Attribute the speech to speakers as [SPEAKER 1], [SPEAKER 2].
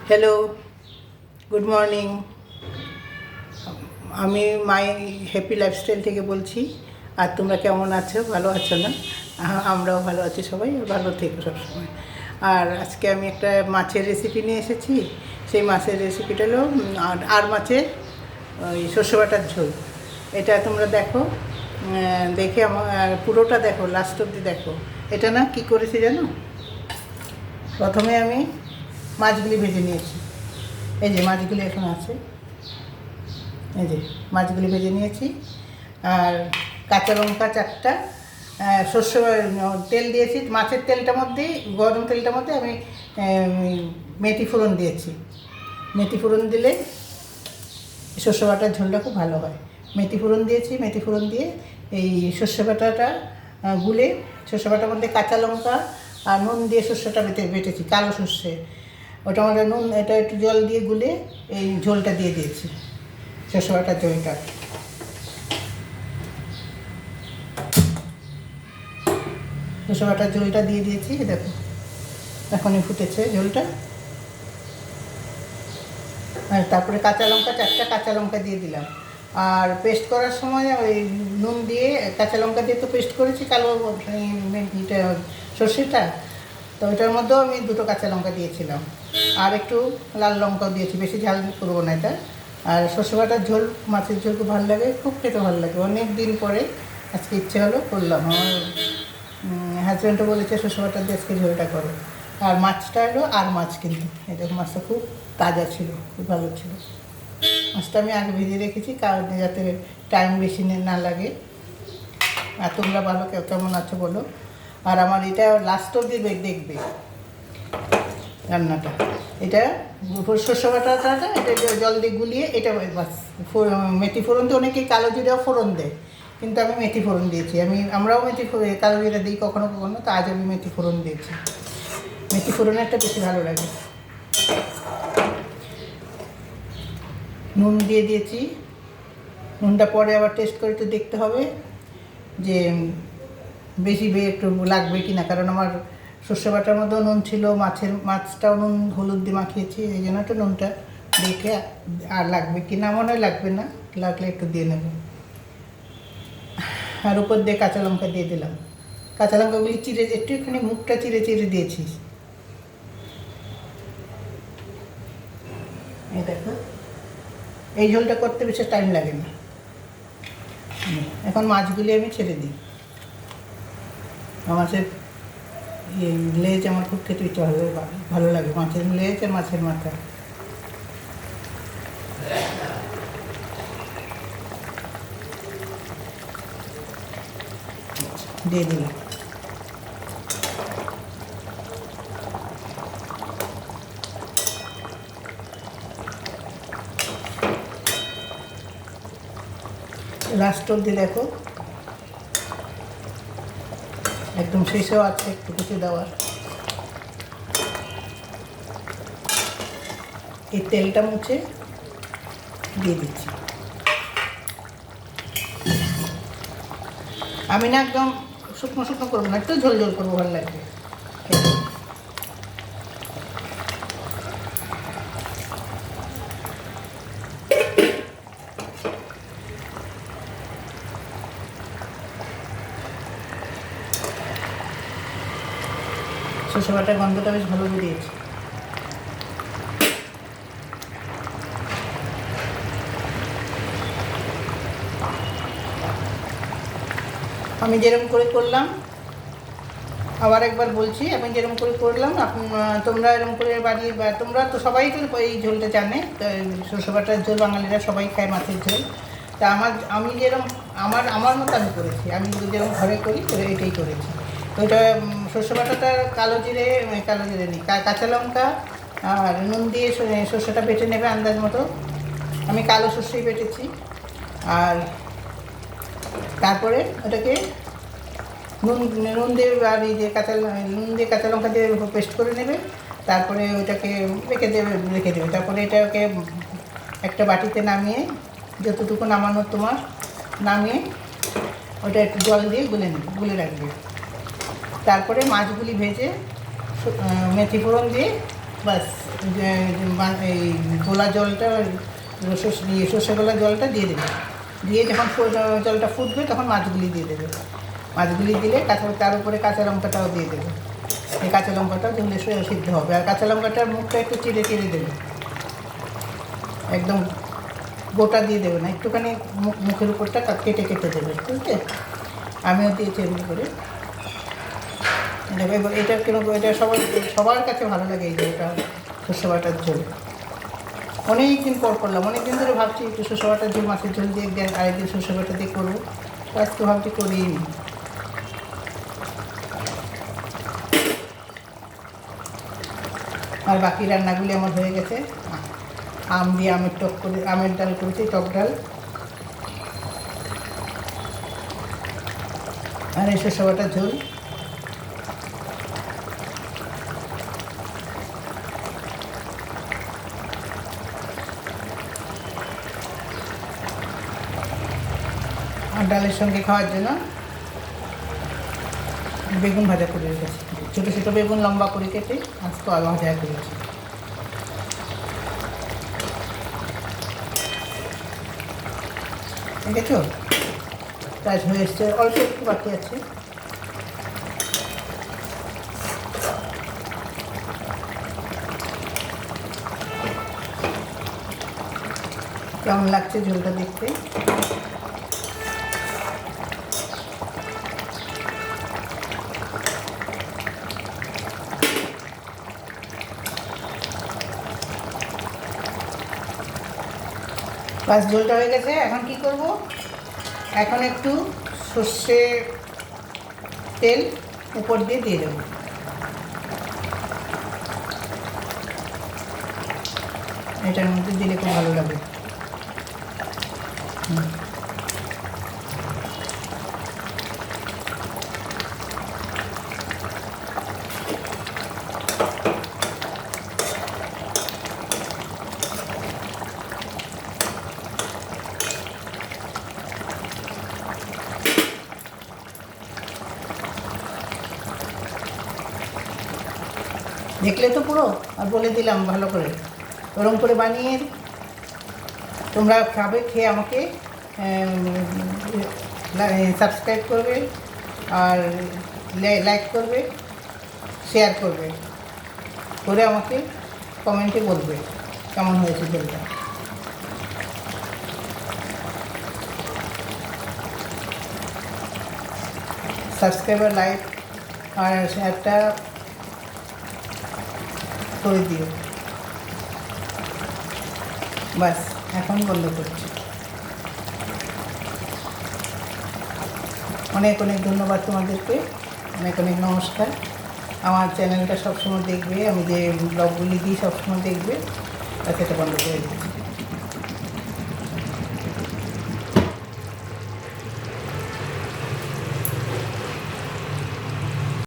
[SPEAKER 1] Hello, good morning. আমি মাই happy lifestyle থেকে বলছি। আর তোমরা কেমন আছো? ভালো আছো না? আমরাও ভালো আছি, সবাই ভালো থেকো সবসময়। আর আজকে আমি একটা মাছের রেসিপি নিয়ে এসেছি। সেই মাছের রেসিপিটা হলো আর মাছের ওই সর্ষে বাটার ঝোল। এটা তোমরা দেখো, দেখে আমার পুরোটা দেখো, লাস্ট অবধি দেখো। এটা না কি করেছি জানো? প্রথমে আমি মাছগুলি ভেজে নিয়েছি। এই যে মাছগুলি এখন আছে, এই যে মাছগুলি ভেজে নিয়েছি। আর কাঁচা লঙ্কা 4টা, সর্ষে তেল দিয়েছি। মাছের তেলটার মধ্যেই, গরম তেলটার মধ্যে আমি মেথি ফোড়ন দিয়েছি। মেথি ফোড়ন দিলে সর্ষে বাটার ঝোলটা খুব ভালো হয়। মেথি ফোড়ন দিয়েছি। মেথি ফোড়ন দিয়ে এই সর্ষে বাটাটা গুলে, সর্ষে বাটার মধ্যে কাঁচা লঙ্কা আর নুন দিয়ে সর্ষেটা বেটেছি, কালো সর্ষে। ওটা আমাদের নুন, এটা একটু জল দিয়ে গুলে এই ঝোলটা দিয়ে দিয়েছি, সর্ষে বাটার ঝোলটা। সর্ষে বাটার ঝোলটা দিয়ে দিয়েছি, দেখো এখনই ফুটেছে ঝোলটা। আর তারপরে কাঁচা লঙ্কা 4টা কাঁচা লঙ্কা দিয়ে দিলাম। আর পেস্ট করার সময় ওই নুন দিয়ে কাঁচা লঙ্কা দিয়ে তো পেস্ট করেছি কালো এটা সর্ষেটা, তো ওইটার মধ্যেও আমি 2টো কাঁচা লঙ্কা দিয়েছিলাম। আর একটু লাল লঙ্কাও দিয়েছি, বেশি ঝাল করবো না এটা। আর সর্ষে বাটার ঝোল, মাছের ঝোল খুব ভালো লাগে, খুব খেতে ভালো লাগে। অনেক দিন পরে আজকে ইচ্ছে হলো করলাম। আমার হাজব্যান্ডও বলেছে সর্ষে বাটার দিয়ে আজকে ঝোলটা করো। আর মাছটা হলো আর মাছ, কিন্তু এটা মাছটা খুব তাজা ছিল, খুব ভালো ছিল। মাছটা আমি আগে ভেজে রেখেছি, কারণ যাতে টাইম বেশি না লাগে। আর তোমরা ভালো কেমন আছো বলো। আর আমার এটা লাস্ট অবধি দেখবে রান্নাটা। এটা সর্ষে বাটাটা, এটা জল দিয়ে গুলিয়ে এটা বাস। মেথি ফোড়ন তো অনেকেই কালো জিরাও ফোড়ন দেয়, কিন্তু আমি মেথি ফোড়ন দিয়েছি। আমরাও কালো জিরা দিই কখনো কখনো, তো আজ আমি মেথি ফোড়ন দিয়েছি। মেথি ফোড়নেরটা বেশি ভালো লাগে। নুন দিয়ে দিয়েছি। নুনটা পরে আবার টেস্ট করে একটু দেখতে হবে যে বেশি একটু লাগবে কি না, কারণ আমার সর্ষে বাটার মধ্যেও নুন ছিল, মাছটাও নুন হলুদ দিয়ে মাখিয়েছি, এই জন্য একটু নুনটা দেখে আর লাগবে কি না, মনে হয় লাগবে না, লাগলে একটু দিয়ে নেব। আর উপর দিয়ে কাঁচা লঙ্কা দিয়ে দিলাম। কাঁচা লঙ্কাগুলি চিড়ে, একটুখানি মুখটা চিড়ে চিড়ে দিয়েছি। এই দেখো, এই ঝোলটা করতে বেশি টাইম লাগে না। এখন মাছগুলি আমি ছেড়ে দিই। মাছের লেজ আমার খুব খেতে ইচ্ছা ভালো লাগে, মাছের লেজ আর মাছের মাথা। দিয়ে দিলাম। লাস্ট অবধি দেখো, একদম শেষেও আছে একটু কিছু দেওয়ার। এই তেলটা মুছে দিয়ে দিচ্ছি। আমি না একদম শুকনো শুকনো করবো না, একটু ঝোল ঝোল করবো, ভালো লাগবে। সর্ষে বাটার গন্ধটা বেশ ভালো বেরিয়েছে। আমি যেরকম করে করলাম, আবার একবার বলছি, আমি যেরকম করে করলাম তোমরা এরকম করে বানিয়ে, তোমরা তো সবাই তো এই ঝোলটা জানে। সর্ষে বাটার ঝোল বাঙালিরা সবাই খায়, মাছের ঝোল। তা আমি যেরকম আমার মতো আমি করেছি, আমি যেরকম ঘরে করি এটাই করেছি। তো ওইটা সর্ষে বাটাটা কালো জিরে নেই, কাঁচা লঙ্কা আর নুন দিয়ে সর্ষেটা বেটে নেবে আন্দাজ মতো। আমি কালো সর্ষেই বেটেছি। আর তারপরে ওটাকে নুন দিয়ে আর এই যে নুন দিয়ে কাঁচা লঙ্কা দিয়ে পেস্ট করে নেবে। তারপরে ওইটাকে রেখে দেবে। তারপরে এটাকে একটা বাটিতে নামিয়ে, যতটুকু নামানোর তোমার, নামিয়ে ওটা একটু জল দিয়ে গুলে রাখবে। তারপরে মাছগুলি ভেজে মেথি ফোড়ন দিয়ে বাস এই গোলা জলটা সর্ষে গোলা জলটা দিয়ে দেবে, দিয়ে যখন জলটা ফুটবে তখন মাছগুলি দিয়ে দেবে। মাছগুলি দিলে তার উপরে কাঁচা লঙ্কাটাও দিয়ে দেবে। এই কাঁচা লঙ্কাটাও দিলে সিদ্ধ হবে। আর কাঁচা লঙ্কাটার মুখটা একটু চিড়ে চিড়ে দেবে, একদম গোটা দিয়ে দেবে না, একটুখানি মুখের উপরটা কেটে কেটে দেবে, ঠিক আছে? আমিও দিয়েছি এমনি করে। এটা কেন, এটা সবার কাছে ভালো লাগে। এই যে এটা সর্ষে বাটার ঝোল অনেক দিন পর করলাম, অনেক দিন ধরে ভাবছি একটু সর্ষে বাটার ঝোল, মাছের ঝোল দিয়ে আরেকদিন সর্ষে বাটা দিয়ে করবো, আজকে ভাবছি করিই নি। আর বাকি রান্নাগুলি আমার হয়ে গেছে। আম দিয়ে আমের ডাল করেছি, টক ডাল। আর এই সর্ষে বাটার ঝোল। আর ডালের সঙ্গে খাওয়ার জন্য বেগুন ভাজা করে রেখেছি, ছোটো ছোটো বেগুন লম্বা করে কেটে আজকে আলু ভাজা করেছি। দেখেছো, কাজ হয়ে এসছে, অল্প একটু বাকি আছে। কেমন লাগছে ঝোলটা দেখতে? বাস ঝোলটা হয়ে গেছে। এখন কি করব, এখন একটু সর্ষে তেল উপর দিয়ে দেবো। এটার মধ্যে দিলে খুব ভালো লাগে। দেখলে তো পুরো, আর বলে দিলাম ভালো করে, ওরম করে বানিয়ে তোমরা খাবে, খেয়ে আমাকে সাবস্ক্রাইব করবে, আর লাইক করবে, শেয়ার করবে, করে আমাকে কমেন্টে বলবে কেমন হয়েছে ঝোলটা। সাবস্ক্রাইব আর লাইক আর শেয়ারটা করে দিও। বাস এখন বন্ধ করছি। অনেক অনেক ধন্যবাদ তোমাদেরকে, অনেক অনেক নমস্কার। আমার চ্যানেলটা সবসময় দেখবে, আমি যে ব্লগগুলি দিই সবসময় দেখবে, আর সেটা বন্ধ করে দিচ্ছি।